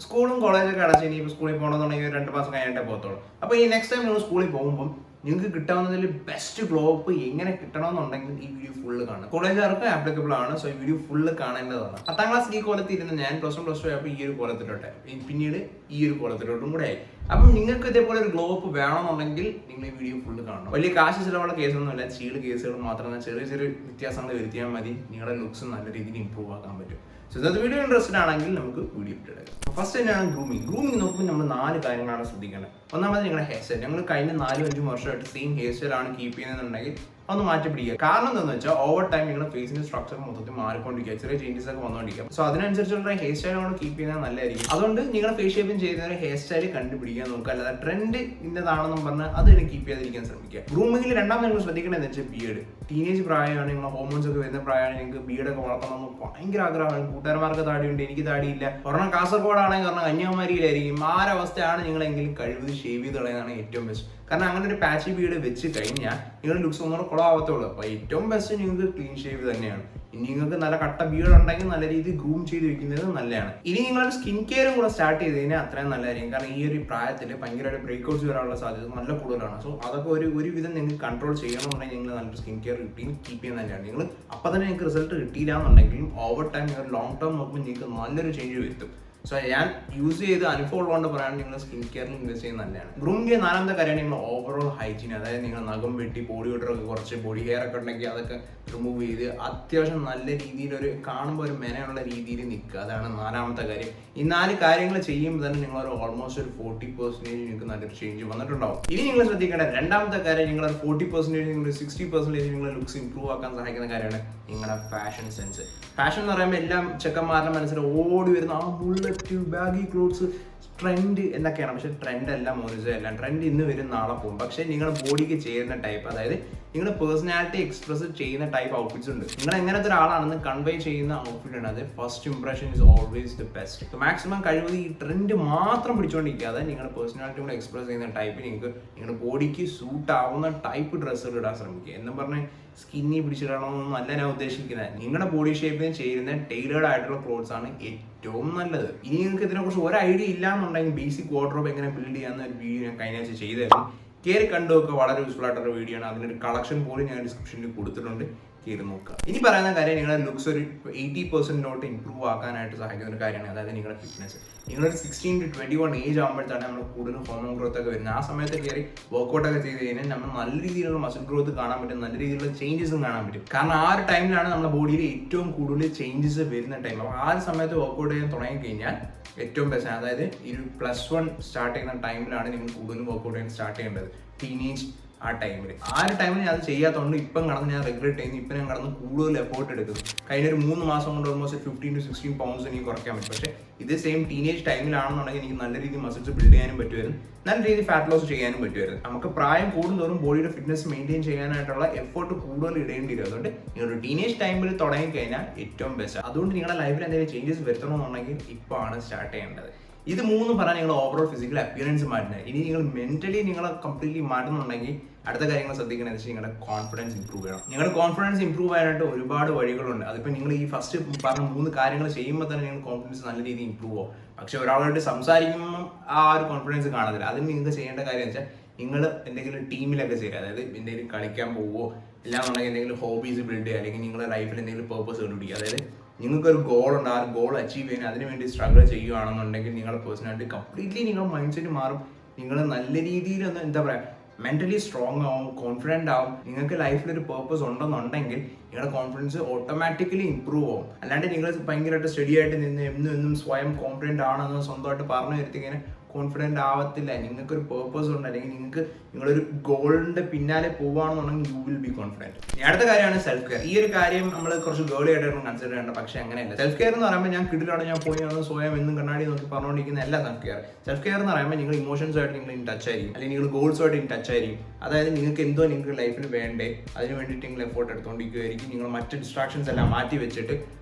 സ്കൂളും കോളേജൊക്കെ അടച്ച് ഇനിയിപ്പോൾ സ്കൂളിൽ പോകണമെന്നുണ്ടെങ്കിൽ 2 മാസം കഴിഞ്ഞിട്ടേ പോകത്തുള്ളൂ. അപ്പോൾ ഈ നെക്സ്റ്റ് ടൈം നിങ്ങൾ സ്കൂളിൽ പോകുമ്പോൾ നിങ്ങൾക്ക് കിട്ടാവുന്നതിൽ ബെസ്റ്റ് ഗ്ലോ അപ്പ് എങ്ങനെ കിട്ടണമെന്നുണ്ടെങ്കിൽ ഈ വീഡിയോ ഫുള്ള് കാണും. കോളേജുകാർക്ക് ആപ്ലിക്കബിൾ ആണ്. സോ ഈ വീഡിയോ ഫുള്ള് കാണേണ്ടതാണ്. 10ാം ക്ലാസ് ഈ കോലത്തിൽ ഇരുന്ന് ഞാൻ +1 ആയപ്പോൾ ഈ ഒരു കോലത്തിലോട്ടെ, പിന്നീട് ഈ ഒരു കോലത്തിലോട്ടും കൂടെ ആയി. അപ്പം നിങ്ങൾക്ക് ഇതേപോലെ ഒരു ഗ്ലോ അപ്പ് വേണമെന്നുണ്ടെങ്കിൽ നിങ്ങൾ ഈ വീഡിയോ ഫുള്ള് കാണണം. വലിയ കാശ് ചിലവുള്ള കേസൊന്നുമില്ല, ചീള് കേസുകൾ മാത്രമേ, ചെറിയ ചെറിയ വ്യത്യാസങ്ങൾ വരുത്തിയാൽ മതി നിങ്ങളുടെ ലുക്സ് നല്ല രീതിയിൽ ഇമ്പ്രൂവ് ആക്കാൻ പറ്റും. സോ ഇന്നത്തെ വീഡിയോ ഇൻട്രസ്റ്റഡ് ആണെങ്കിൽ നമുക്ക് വീഡിയോ ഇട്ടെടുക്കാം. ഫസ്റ്റ് തന്നെയാണ് ഗ്രൂമിങ്. ഗ്രൂമിങ് നോക്കുമ്പോൾ നമ്മൾ 4 കാര്യങ്ങളാണ് ശ്രദ്ധിക്കേണ്ടത്. ഒന്നാമത് നിങ്ങളുടെ ഹെയർ സ്റ്റൈൽ. ഞങ്ങൾ കഴിഞ്ഞ 4-5 വർഷമായിട്ട് സെയിം ഹെയർ സ്റ്റൈലാണ് കീപ്പ് ചെയ്യുന്നതെന്നുണ്ടെങ്കിൽ ഒന്ന് മാറ്റി പിടിക്കുക. കാരണം എന്താണെന്ന് വെച്ചാൽ ഓവർ ടൈം നിങ്ങളുടെ ഫേസിന്റെ സ്ട്രക്ചർ മൊത്തത്തിൽ മാറിക്കൊണ്ടിരിക്കുക, ചെറിയ ചേഞ്ചസ് ഒക്കെ വന്നുകൊണ്ടിരിക്കുക. സോ അതിനനുസരിച്ചുള്ള ഹെയർ സ്റ്റൈൽ നമ്മൾ കീപ്പ് ചെയ്യുന്നത് നല്ലതായിരിക്കും. അതുകൊണ്ട് നിങ്ങൾ ഫേസ് ഷേപ്പിംഗ് ചെയ്യുന്ന ഹെയർ സ്റ്റൈൽ കണ്ടുപിടിക്കാൻ നോക്കുക, അല്ലാതെ ട്രെൻഡ് ഇന്നതാണെന്നും പറഞ്ഞാൽ അത് കീപ്പ് ചെയ്യാതിരിക്കാൻ ശ്രമിക്കുക. ഗ്രൂമിങ്ങിൽ രണ്ടാമത് നിങ്ങൾ ശ്രദ്ധിക്കേണ്ടത് എന്ന് വെച്ചാൽ ബിയർഡ്. ടീനേജ് പ്രായമാണ്, നിങ്ങൾ ഹോർമോൺസ് ഒക്കെ വരുന്ന പ്രായമാണ്, നിങ്ങൾക്ക് ബിയർഡൊക്കെ വളർത്തണമെന്ന് ഭയങ്കര ആഗ്രഹമാണ്. കൂട്ടുകാരന്മാർക്ക് താടിയുണ്ട്, എനിക്ക് താടിയില്ല. ഒരെണ്ണം കാസർഗോഡാണെങ്കിൽ കാരണം കന്യാകുമാരിയിലായിരിക്കും. ആ ഒരു അവസ്ഥയാണ് നിങ്ങളെങ്കിലും കഴിവ് ഷേവ് ചെയ്ത് കളയുന്നതാണ് ഏറ്റവും ബെസ്റ്റ്. കാരണം അങ്ങനെ ഒരു പാച്ചി ബീഡ് വെച്ച് കഴിഞ്ഞാൽ നിങ്ങളുടെ ലുക്സ് ഒന്നുകൂടെ കുളമാവത്തുള്ളൂ. അപ്പോൾ ഏറ്റവും ബെസ്റ്റ് നിങ്ങൾക്ക് ക്ലീൻ ഷേവ് തന്നെയാണ്. ഇനി നിങ്ങൾക്ക് നല്ല കട്ട ബീഡ് ഉണ്ടെങ്കിൽ നല്ല രീതിയിൽ ഗ്രൂം ചെയ്ത് വെക്കുന്നത് നല്ലതാണ്. ഇനി നിങ്ങളൊരു സ്കിൻ കെയറും കൂടെ സ്റ്റാർട്ട് ചെയ്ത് കഴിഞ്ഞാൽ അത്രയും നല്ലതായിരിക്കും. കാരണം ഈ ഒരു പ്രായത്തിൽ ഭയങ്കരമായിട്ട് ബ്രേക്ക്ഔട്ട്സ് വരാനുള്ള സാധ്യത നല്ല കൂടുതലാണ്. സോ അതൊക്കെ ഒരുവിധം നിങ്ങൾക്ക് കൺട്രോൾ ചെയ്യണമെന്നുണ്ടെങ്കിൽ നിങ്ങൾ നല്ലൊരു സ്കിൻ കെയർ റൂട്ടീൻ കീപ്പ് ചെയ്യുന്നത് നല്ലതാണ്. നിങ്ങൾ അപ്പം തന്നെ നിങ്ങൾക്ക് റിസൾട്ട് കിട്ടിയില്ല എന്നുണ്ടെങ്കിലും ഓവർ ടൈം നിങ്ങൾ ലോങ് ടേം നോക്കുമ്പോൾ നിങ്ങൾക്ക് നല്ലൊരു ചേഞ്ച് വരുത്തും. സോ ഞാൻ യൂസ് ചെയ്ത് അനുഭവം ഉള്ളതുകൊണ്ട് പറയാൻ നിങ്ങൾ സ്കിൻ കെയറിൽ ഇൻവെസ്റ്റ് ചെയ്യുന്നത് നല്ലതാണ്. ഗ്രൂമിൻ്റെ 4ാമത്തെ കാര്യമാണ് നിങ്ങൾ ഓവറോൾ ഹൈജീൻ. അതായത് നിങ്ങൾ നഖം വെട്ടി ബോഡി ഓർഡറൊക്കെ കുറച്ച് ബോഡി ഹെയർ ഒക്കെ ഉണ്ടെങ്കിൽ അതൊക്കെ റിമൂവ് ചെയ്ത് അത്യാവശ്യം നല്ല രീതിയിൽ ഒരു കാണുമ്പോൾ ഒരു മെനയുള്ള രീതിയിൽ നിൽക്കുക. അതാണ് 4ാമത്തെ കാര്യം. ഈ 4 കാര്യങ്ങൾ ചെയ്യുമ്പോൾ തന്നെ നിങ്ങളൊരു ഓൾമോസ്റ്റ് ഒരു 40% നിങ്ങൾക്ക് നല്ലൊരു ചേഞ്ച് വന്നിട്ടുണ്ടാവും. ഇനി നിങ്ങൾ ശ്രദ്ധിക്കേണ്ട 2ാമത്തെ കാര്യം, നിങ്ങളൊരു 40% നിങ്ങൾ 60% നിങ്ങളുടെ ലുക്സ് ഇമ്പ്രൂവ് ആക്കാൻ സഹായിക്കുന്ന കാര്യമാണ് നിങ്ങളുടെ ഫാഷൻ സെൻസ്. ഫാഷൻ എന്ന് പറയുമ്പോൾ എല്ലാം ചെക്കന്മാരുടെ മനസ്സിൽ ഓടി വരുന്ന ആ ബുള്ളറ്റ് ബാഗി ക്ലോത്ത്സ് ട്രെൻഡ് എന്നൊക്കെയാണ്. പക്ഷെ ട്രെൻഡ് അല്ല മോനിസ്, എല്ലാം ട്രെൻഡ് ഇന്ന് വരും നാളെ പോകും. പക്ഷെ നിങ്ങളുടെ ബോഡിക്ക് ചേരുന്ന ടൈപ്പ്, അതായത് നിങ്ങളുടെ പേഴ്സണാലിറ്റി എക്സ്പ്രസ് ചെയ്യുന്ന ടൈപ്പ് ഔട്ട്ഫിറ്റ്സ് ഉണ്ട്. നിങ്ങൾ എങ്ങനത്തെ ഒരാളാണെന്ന് കൺവേ ചെയ്യുന്ന ഔട്ട്ഫിറ്റ് ആണ്. അത് first impression is always the best. So maximum കഴിവ് ഈ ട്രെൻഡ് മാത്രം പിടിച്ചുകൊണ്ടിരിക്കാതെ നിങ്ങളുടെ പേഴ്സണാലിറ്റി കൂടെ എക്സ്പ്രസ് ചെയ്യുന്ന ടൈപ്പ്, നിങ്ങൾക്ക് നിങ്ങളുടെ ബോഡിക്ക് സൂട്ട് ആവുന്ന ടൈപ്പ് ഡ്രസ്സുകൾ ഇടാൻ ശ്രമിക്കുക. എന്നും പറഞ്ഞ് സ്കിന്നി പിടിച്ചിടണമെന്നൊന്നും അല്ല ഞാൻ ഉദ്ദേശിക്കുന്നത്. നിങ്ങളുടെ ബോഡി ഷേപ്പിന് ചേരുന്ന ടൈലേർഡ് ആയിട്ടുള്ള ക്ലോത്ത്സ് ആണ് ഏറ്റവും നല്ലത്. ഇനി നിങ്ങൾക്ക് ഇതിനെക്കുറിച്ച് ഒരു ഐഡിയ ഇല്ല എന്നുണ്ടെങ്കിൽ ബേസിക് വാർഡ്രോബ് എങ്ങനെ ബിൽഡ് ചെയ്യാവുന്ന ഒരു വീഡിയോ ഞാൻ കഴിഞ്ഞ ആഴ്ച ചെയ്തായിരുന്നു. കയറി കണ്ടുവെക്കുക, വളരെ യൂസ്ഫുൾ ആയിട്ടുള്ള വീഡിയോ ആണ്. അതിനൊരു കളക്ഷൻ പോലും ഞാൻ ഡിസ്ക്രിപ്ഷനിൽ കൊടുത്തിട്ടുണ്ട്, കയറി നോക്കുക. ഇനി പറയുന്ന കാര്യം, നിങ്ങളുടെ ലുക്സ് ഒരു 80% ഇമ്പ്രൂവ് ആക്കാനായിട്ട് സഹായിക്കുന്ന ഒരു കാര്യമാണ്, അതായത് നിങ്ങളുടെ ഫിറ്റ്നസ്. നിങ്ങളൊരു 16 to 21 ഏജ് ആകുമ്പോഴത്താണ് നമ്മൾ കൂടുതൽ ഹോർമോൺ ഗ്രോത്ത് ഒക്കെ വരുന്നത്. ആ സമയത്ത് കയറി വർക്കൗട്ട് ഒക്കെ ചെയ്ത് കഴിഞ്ഞാൽ നമ്മൾ നല്ല രീതിയിലുള്ള മസിൽ ഗ്രോത്ത് കാണാൻ പറ്റും, നല്ല രീതിയിലുള്ള ചേഞ്ചസും കാണാൻ പറ്റും. കാരണം ആ ഒരു ടൈമിലാണ് നമ്മുടെ ബോഡിയിൽ ഏറ്റവും കൂടുതൽ ചേഞ്ചസ് വരുന്ന ടൈം. അപ്പോൾ ആ ഒരു സമയത്ത് വർക്കൗട്ട് ചെയ്യാൻ തുടങ്ങിക്കഴിഞ്ഞാൽ ഏറ്റവും ബെസ്റ്റ്. അതായത് ഈ ഒരു +1 സ്റ്റാർട്ട് ചെയ്യുന്ന ടൈമിലാണ് നിങ്ങൾ കൂടുതലും വർക്കൗട്ട് ചെയ്യാൻ സ്റ്റാർട്ട് ചെയ്യേണ്ടത്, ടീനേജ് ആ ടൈമിൽ. ആ ഒരു ടൈമിൽ ഞാൻ അത് ചെയ്യാത്തതുകൊണ്ട് ഇപ്പം കടന്ന് ഞാൻ റെഗുലേറ്റ് ചെയ്യുന്നു. ഇപ്പം ഞാൻ കടന്ന് കൂടുതൽ എഫോർട്ട് എടുക്കുന്നു. കഴിഞ്ഞ ഒരു 3 മാസം കൊണ്ട് ഓൾമോസ്റ്റ് 15 to 16 pounds എനിക്ക് കുറയ്ക്കാൻ പറ്റും. പക്ഷേ ഇത് സെയിം ടീനേജ് ടൈമിലാണെന്നുണ്ടെങ്കിൽ എനിക്ക് നല്ല രീതിയിൽ മസിൽസ് ബിൽഡ് ചെയ്യാനും പറ്റുമായിരുന്നു, നല്ല രീതിയിൽ ഫാറ്റ് ലോസ് ചെയ്യാനും പറ്റുമായിരുന്നു. നമുക്ക് പ്രായം കൂടുന്തോറും ബോഡിയുടെ ഫിറ്റ്നസ് മെയിൻറ്റെയിൻ ചെയ്യാനായിട്ടുള്ള എഫോർട്ട് കൂടുതൽ ഇടേണ്ടി വരും. അതുകൊണ്ട് നിങ്ങളുടെ ടീനേജ് ടൈമിൽ തുടങ്ങിക്കഴിഞ്ഞാൽ ഏറ്റവും ബെസ്റ്റ്. അതുകൊണ്ട് നിങ്ങളുടെ ലൈഫിൽ എന്തെങ്കിലും ചേഞ്ചസ് വരുത്തണമെന്നുണ്ടെങ്കിൽ ഇപ്പോൾ ആണ് സ്റ്റാർട്ട് ചെയ്യേണ്ടത്. ഇത് 3 പറഞ്ഞാൽ നിങ്ങൾ ഓവറോൾ ഫിസിക്കൽ അപ്പിയറൻസ് മാറ്റുന്നത്. ഇനി നിങ്ങൾ മെന്റലി നിങ്ങളെ കംപ്ലീറ്റ്ലി മാറ്റുന്നുണ്ടെങ്കിൽ അടുത്ത കാര്യങ്ങൾ ശ്രദ്ധിക്കണമെന്ന് വെച്ചാൽ നിങ്ങളുടെ കോൺഫിഡൻസ് ഇമ്പ്രൂവ് ചെയ്യണം. നിങ്ങളുടെ കോൺഫിഡൻസ് ഇമ്പ്രൂവ് ചെയ്യാനായിട്ട് ഒരുപാട് വഴികളുണ്ട്. അതിപ്പോൾ നിങ്ങൾ ഈ ഫസ്റ്റ് പറഞ്ഞ 3 കാര്യങ്ങൾ ചെയ്യുമ്പോൾ തന്നെ നിങ്ങൾ കോൺഫിഡൻസ് നല്ല രീതിയിൽ ഇമ്പ്രൂവ് ആവും. പക്ഷെ ഒരാളായിട്ട് സംസാരിക്കുമ്പോൾ ആ ഒരു കോൺഫിഡൻസ് കാണത്തില്ല. അതിന് നിങ്ങൾക്ക് ചെയ്യേണ്ട കാര്യം എന്ന് വെച്ചാൽ നിങ്ങൾ എന്തെങ്കിലും ടീമിലൊക്കെ ചെയ്യുക, അതായത് എന്തെങ്കിലും കളിക്കാൻ പോവുമോ, ഇല്ലാന്നുണ്ടെങ്കിൽ എന്തെങ്കിലും ഹോബീസ് ബിൽഡ് ചെയ്യുക, അല്ലെങ്കിൽ നിങ്ങളുടെ ലൈഫിൽ എന്തെങ്കിലും പേർപ്പസ് കണ്ടുപിടിക്കുക. അതായത് നിങ്ങൾക്കൊരു ഗോൾ ഉണ്ട്, ആ ഗോൾ അച്ചീവ് ചെയ്യാൻ അതിന് വേണ്ടി സ്ട്രഗിൾ ചെയ്യുകയാണെന്നുണ്ടെങ്കിൽ നിങ്ങളുടെ പേഴ്സണാലിറ്റി കംപ്ലീറ്റ്ലി നിങ്ങളുടെ മൈൻഡ് സെറ്റ് മാറും. നിങ്ങൾ നല്ല രീതിയിൽ ഒന്ന് എന്താ പറയുക, മെന്റലി സ്ട്രോങ് ആവും, കോൺഫിഡൻ്റ് ആവും. നിങ്ങൾക്ക് ലൈഫിൽ ഒരു പേർപ്പസ് ഉണ്ടെന്നുണ്ടെങ്കിൽ നിങ്ങളുടെ കോൺഫിഡൻസ് ഓട്ടോമാറ്റിക്കലി ഇമ്പ്രൂവ് ആവും. അല്ലാണ്ട് നിങ്ങൾ ഭയങ്കരമായിട്ട് സ്റ്റഡി ആയിട്ട് നിന്ന് എന്നും സ്വയം കോൺഫിഡൻ്റ് ആണെന്ന് സ്വന്തമായിട്ട് പറഞ്ഞു വരുത്തിങ്ങനെ കോൺഫിഡൻ്റ് ആവത്തില്ല. നിങ്ങൾക്കൊരു പേർപ്പസ് ഉണ്ട്, അല്ലെങ്കിൽ നിങ്ങൾക്ക് നിങ്ങളൊരു ഗോളിൻ്റെ പിന്നാലെ പോവുകയാണെന്നുണ്ടെങ്കിൽ യു വിൽ ബി കോൺഫിഡൻറ്റ്. അടുത്ത കാര്യമാണ് സെൽഫ് കെയർ. ഈ ഒരു കാര്യം നമ്മൾ കുറച്ച് ഗേളി ആയിട്ടാണ് കൺസിഡർ ചെയ്യേണ്ടത്. പക്ഷേ അങ്ങനെയല്ല. സെൽഫ് കെയർ എന്ന് പറയുമ്പോൾ ഞാൻ കിടിലാണ്, ഞാൻ പോയി വന്ന് സ്വയം എന്നും കണ്ണാടി നോക്കി പറഞ്ഞുകൊണ്ടിരിക്കുന്ന അല്ല സെൽഫ് കെയർ. സെൽഫ് കെയർ എന്ന് പറയുമ്പോൾ നിങ്ങൾ ഇമോഷൻസുമായിട്ട് നിങ്ങൾ ഇൻ ടച്ച് ആയിരിക്കും, അല്ലെങ്കിൽ നിങ്ങൾ ഗോൾസുമായിട്ട് ഇൻ ടച്ച് ആയിരിക്കും. അതായത് നിങ്ങൾക്ക് എന്തോ നിങ്ങൾക്ക് ലൈഫിൽ വേണ്ടേ അതിന് വേണ്ടിയിട്ട് നിങ്ങൾ എഫോർട്ട് എടുത്തുകൊണ്ടിരിക്കുകയായിരിക്കും. നിങ്ങൾ മറ്റ് ഡിസ്ട്രാക്ഷൻസ് എല്ലാം മാറ്റി വെച്ചിട്ട്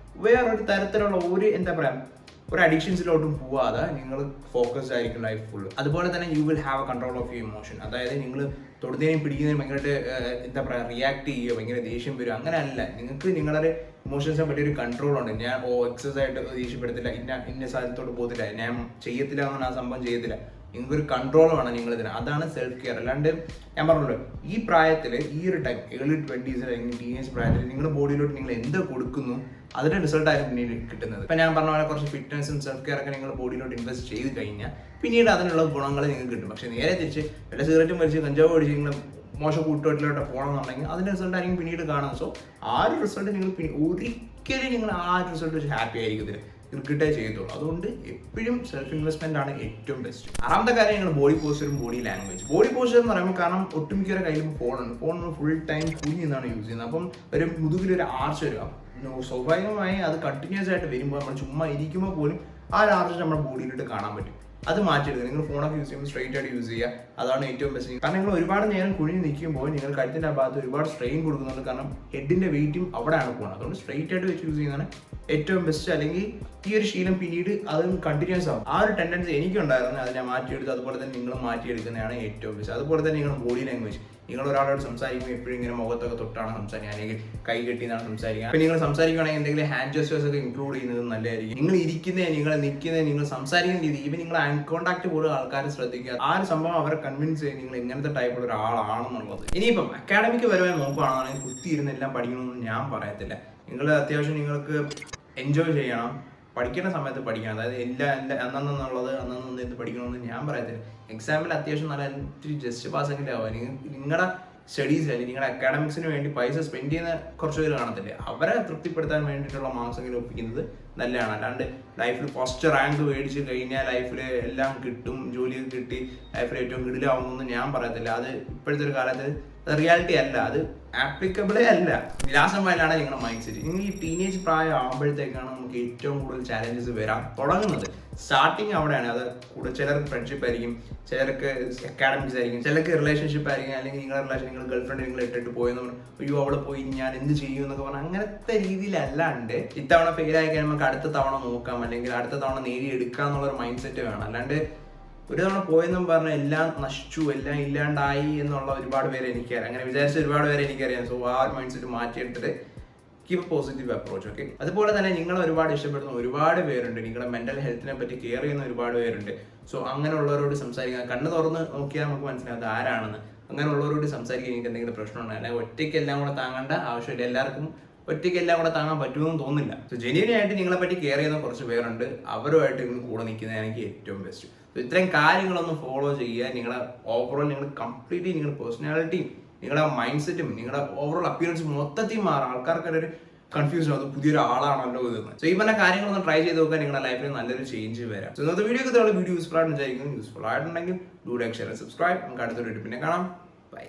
വേറൊരു തരത്തിലുള്ള ഒരു എന്താ പറയുക ഒരു അഡിക്ഷൻസിലോട്ടും പോവാതെ നിങ്ങൾ ഫോക്കസ്ഡ് ആയിരിക്കും ലൈഫ് ഫുള്ള്. അതുപോലെ തന്നെ you will have A control of your emotion. അതായത് നിങ്ങൾ തൊടുന്നതിനും പിടിക്കുന്നതിനും ഭയങ്കരമായിട്ട് എന്താ പറയുക റിയാക്ട് ചെയ്യുക, ഭയങ്കര ദേഷ്യം വരും, അങ്ങനെയല്ല. നിങ്ങൾക്ക് നിങ്ങളുടെ ഇമോഷൻസിനെ പറ്റി ഒരു കൺട്രോൾ ഉണ്ട്. ഞാൻ എക്സസ് ആയിട്ട് ദേഷ്യപ്പെടുത്തില്ല, ഇന്ന സാധനത്തോട് പോകത്തില്ല, ഞാൻ ചെയ്യത്തില്ല എന്നാണ് ആ സംഭവം ചെയ്യത്തില്ല. നിങ്ങൾക്കൊരു കൺട്രോൾ വേണം നിങ്ങളിതിന്. അതാണ് സെൽഫ് കെയർ. അല്ലാണ്ട് ഞാൻ പറഞ്ഞല്ലോ ഈ പ്രായത്തിൽ ഈ ഒരു ടൈം ഏർലി 20s അല്ലെങ്കിൽ ടീനേജ് പ്രായത്തിൽ നിങ്ങളുടെ ബോഡിയിലോട്ട് നിങ്ങൾ എന്ത് കൊടുക്കുന്നു അതിന്റെ റിസൾട്ടായിരിക്കും പിന്നീട് കിട്ടുന്നത്. ഇപ്പം ഞാൻ പറഞ്ഞ പോലെ കുറച്ച് ഫിറ്റ്നസും സെൽഫ് കെയർ ഒക്കെ നിങ്ങൾ ബോഡിയിലോട്ട് ഇൻവെസ്റ്റ് ചെയ്ത് കഴിഞ്ഞാൽ പിന്നീട് അതിനുള്ള ഗുണങ്ങൾ നിങ്ങൾക്ക് കിട്ടും. പക്ഷേ നേരെ തിരിച്ച് വല്ല സിഗരറ്റും വലിച്ച് കഞ്ചാവ് അടിച്ച് നിങ്ങൾ മോശം കൂട്ടുകെട്ടിലോട്ട് പോകണമെന്നുണ്ടെങ്കിൽ അതിന്റെ റിസൾട്ട് ആയിരിക്കും പിന്നീട് കാണുന്നത്. സോ ആ ഒരു റിസൾട്ട് നിങ്ങൾ ഒരിക്കലും നിങ്ങൾ ആ ഒരു റിസൾട്ട് വെച്ച് ഹാപ്പി ആയിരിക്കത്തില്ല, ക്രിക്കറ്റേ ചെയ്തോളൂ. അതുകൊണ്ട് എപ്പോഴും സെൽഫ് ഇൻവെസ്റ്റ്മെന്റ് ആണ് ഏറ്റവും ബെസ്റ്റ്. ആറാമത്തെ കാര്യം നിങ്ങൾ ബോഡി പോസ്ചറും ബോഡി ലാംഗ്വേജ്. ബോഡി പോസ്ചർ എന്ന് പറയുമ്പോൾ കാരണം ഒട്ടുമിക്കവരുടെ കയ്യിലും ഫോൺ ഫുൾ ടൈം കുഞ്ഞിന്നാണ് യൂസ് ചെയ്യുന്നത്. അപ്പം ഒരു മുതുകിലൊരു ആർച്ച് വരിക, സ്വാഭാവികമായി അത് കണ്ടിന്യൂസ് ആയിട്ട് വരുമ്പോൾ നമ്മൾ ചുമ്മാ ഇരിക്കുമ്പോൾ പോലും ആ ഒരു ആർച്ച് നമ്മുടെ ബോഡിയിലിട്ട് കാണാൻ പറ്റും. അത് മാറ്റിയെടുക്കുക. നിങ്ങൾ ഫോണൊക്കെ യൂസ് ചെയ്യുമ്പോൾ സ്ട്രെയിറ്റ് ആയിട്ട് യൂസ് ചെയ്യുക, അതാണ് ഏറ്റവും ബെസ്റ്റ്. കാരണം നിങ്ങൾ ഒരുപാട് നേരം കുഴിഞ്ഞ് നിൽക്കുമ്പോൾ നിങ്ങൾ കഴുത്തിൻ്റെ ഭാഗത്ത് ഒരുപാട് സ്ട്രെയിൻ കൊടുക്കുന്നുണ്ട്, കാരണം ഹെഡിന്റെ വെയിറ്റും അവിടെയാണ് പോകുന്നത്. അതുകൊണ്ട് സ്ട്രെയിറ്റ് ആയിട്ട് വെച്ച് യൂസ് ചെയ്യുന്നതാണ് ഏറ്റവും ബെസ്റ്റ്. അല്ലെങ്കിൽ ഈ ഒരു ശീലം പിന്നീട് അതും കണ്ടിന്യൂസ് ആവും. ആ ഒരു ടെൻഡൻസി എനിക്കുണ്ടായിരുന്നു, അത് ഞാൻ മാറ്റിയെടുത്ത്. അതുപോലെ തന്നെ നിങ്ങൾ മാറ്റിയെടുക്കുന്നതാണ് ഏറ്റവും ബെസ്റ്റ്. അതുപോലെ തന്നെ നിങ്ങൾ ബോഡി ലാംഗ്വേജ്. നിങ്ങൾ ഒരാളോട് സംസാരിക്കുമ്പോൾ എപ്പോഴും ഇങ്ങനെ മുഖത്തൊക്കെ തൊട്ടാണ് സംസാരിക്കുക, അല്ലെങ്കിൽ കൈ കെട്ടിന്നാണ് സംസാരിക്കുക. അപ്പോൾ നിങ്ങൾ സംസാരിക്കുകയാണെങ്കിൽ എന്തെങ്കിലും ഹാൻഡ് ജെസ്റ്റേഴ്സ് ഒക്കെ ഇൻക്ലൂഡ് ചെയ്യുന്നത് നല്ലതായിരിക്കും. നിങ്ങൾ ഇരിക്കുന്നത്, നിങ്ങൾ നിൽക്കുന്നത്, നിങ്ങൾ സംസാരിക്കുന്ന രീതി, ഈവൻ നിങ്ങൾ ഐ കോൺടാക്ട് പോലും ആൾക്കാരെ ശ്രദ്ധിക്കുക. ആ ഒരു സംഭവം അവരെ കൺവിൻസ് ചെയ്യും നിങ്ങൾ എങ്ങനത്തെ ടൈപ്പുള്ള ഒരാളാണെന്നുള്ളത്. ഇനിയിപ്പം അക്കാഡമിക്ക് വരെ നോക്കുകയാണെന്നുണ്ടെങ്കിൽ കുത്തിയിരുന്ന് എല്ലാം പഠിക്കണമെന്ന് ഞാൻ പറയത്തില്ല. നിങ്ങൾ അത്യാവശ്യം നിങ്ങൾക്ക് എൻജോയ് ചെയ്യണം, പഠിക്കേണ്ട സമയത്ത് പഠിക്കണം. അതായത് അന്നെന്നുള്ളത് അന്നൊന്നും എന്ത് പഠിക്കണമെന്ന് ഞാൻ പറയത്തില്ല. എക്സാമിൽ അത്യാവശ്യം നല്ല ജസ്റ്റ് പാസ് എങ്കിലും ആവുക. നിങ്ങളുടെ സ്റ്റഡീസ് അല്ലെങ്കിൽ നിങ്ങളുടെ അക്കാഡമിക്സിന് വേണ്ടി പൈസ സ്പെൻഡ് ചെയ്യുന്ന കുറച്ച് പേര് കാണത്തില്ലേ, അവരെ തൃപ്തിപ്പെടുത്താൻ വേണ്ടിയിട്ടുള്ള മാർക്സ് എങ്കിലും ഒപ്പിക്കുന്നത് നല്ലതാണ്. അല്ലാണ്ട് ലൈഫിൽ ഫസ്റ്റ് റാങ്ക് മേടിച്ച് കഴിഞ്ഞാൽ ലൈഫിൽ എല്ലാം കിട്ടും, ജോലിയൊക്കെ കിട്ടി ലൈഫിൽ ഏറ്റവും കിടിലാവുമെന്ന് ഞാൻ പറയത്തില്ല. അത് ഇപ്പോഴത്തെ ഒരു കാലത്ത് റിയാലിറ്റി അല്ല, അത് ആപ്ലിക്കബിളേ അല്ല. വിലാസമായാണ് നിങ്ങളുടെ മൈൻഡ് സെറ്റ്. നിങ്ങൾ ഈ ടീനേജ് പ്രായം ആകുമ്പോഴത്തേക്കാണ് നമുക്ക് ഏറ്റവും കൂടുതൽ ചാലഞ്ചസ് വരാൻ തുടങ്ങുന്നത്. സ്റ്റാർട്ടിങ് അവിടെയാണ്. അത് കൂടെ ചിലർക്ക് ഫ്രണ്ട്ഷിപ്പ് ആയിരിക്കും, ചിലർക്ക് അക്കാഡമിക്സ് ആയിരിക്കും, ചിലർക്ക് റിലേഷൻഷിപ്പ് ആയിരിക്കും. അല്ലെങ്കിൽ നിങ്ങളുടെ റിലേഷൻ നിങ്ങൾ ഗേൾഫ്രണ്ട് നിങ്ങൾ ഇട്ടിട്ട് പോയെന്ന് പറഞ്ഞു, അയ്യോ അവിടെ പോയി ഞാൻ എന്ത് ചെയ്യും എന്നൊക്കെ പറഞ്ഞാൽ അങ്ങനത്തെ രീതിയിലല്ലാണ്ട് ഇത്തവണ ഫെയിൽ ആയി കഴിഞ്ഞാൽ നമുക്ക് അടുത്ത തവണ നോക്കാം, അല്ലെങ്കിൽ അടുത്ത തവണ നേടിയെടുക്കാം എന്നുള്ളൊരു മൈൻഡ് സെറ്റ് വേണം. അല്ലാണ്ട് ഒരു തവണ പോയെന്നും പറഞ്ഞാൽ എല്ലാം നശിച്ചു, എല്ലാം ഇല്ലാണ്ടായി എന്നുള്ള ഒരുപാട് പേര് എനിക്കറിയാം, അങ്ങനെ വിചാരിച്ച ഒരുപാട് പേര് എനിക്കറിയാം. സോ ആ ഒരു മൈൻഡ് സെറ്റ് മാറ്റിയെടുത്തിട്ട് keep a positive approach. Okay. അതുപോലെ തന്നെ നിങ്ങൾ ഒരുപാട് ഇഷ്ടപ്പെടുന്ന ഒരുപാട് പേരുണ്ട്, നിങ്ങളുടെ മെന്റൽ ഹെൽത്തിനെ പറ്റി കെയർ ചെയ്യുന്ന ഒരുപാട് പേരുണ്ട്. സോ അങ്ങനെയുള്ളവരോട് സംസാരിക്കാൻ കണ്ണ് തുറന്ന് നോക്കിയാൽ നമുക്ക് മനസ്സിലാവും അത് ആരാണെന്ന്. അങ്ങനെയുള്ളവരോട് സംസാരിക്കാൻ എനിക്ക് എന്തെങ്കിലും പ്രശ്നമുണ്ടോ, അല്ലെങ്കിൽ ഒറ്റയ്ക്ക് എല്ലാം കൂടെ താങ്ങേണ്ട ആവശ്യമില്ല. എല്ലാവർക്കും ഒറ്റയ്ക്ക് എല്ലാം കൂടെ താങ്ങാൻ പറ്റുമെന്ന് തോന്നുന്നില്ല. സോ ജെന്യൂനായിട്ട് നിങ്ങളെ പറ്റി കെയർ ചെയ്യുന്ന കുറച്ച് പേരുണ്ട്, അവരുമായിട്ട് നിങ്ങൾ കൂടെ നിൽക്കുന്നതാണെങ്കിൽ ഏറ്റവും ബെസ്റ്റ്. സോ ഇത്രയും കാര്യങ്ങളൊന്ന് ഫോളോ ചെയ്യുക. നിങ്ങളുടെ ഓവറോൾ നിങ്ങൾ കംപ്ലീറ്റ്ലി നിങ്ങളുടെ പേഴ്സണാലിറ്റിയും നിങ്ങളുടെ മൈൻഡ് സെറ്റും നിങ്ങളുടെ ഓവറോൾ അപ്പിയറൻസ് മൊത്തത്തിൽ മാറും. ആൾക്കാർക്കൊരു കൺഫ്യൂഷൻ, അത് പുതിയൊരു ആളാണല്ലോ ഇതെന്ന്. സോ ഈ പറഞ്ഞ കാര്യങ്ങളൊന്ന് ട്രൈ ചെയ്ത് നോക്കാൻ നിങ്ങളുടെ ലൈഫിൽ നല്ലൊരു ചേഞ്ച് വരാം. സോ ഇന്നത്തെ വീഡിയോ യൂസ്ഫുൾ ആയിട്ട് വിചാരിക്കുന്നു. യൂസ്ഫുൾ ആയിട്ടുണ്ടെങ്കിൽ ഡു ലൈക്ക്, ഷെയർ, സബ്സ്ക്രൈബ്. നമുക്ക് അടുത്തൊരു പിന്നെ കാണാം. ബൈ.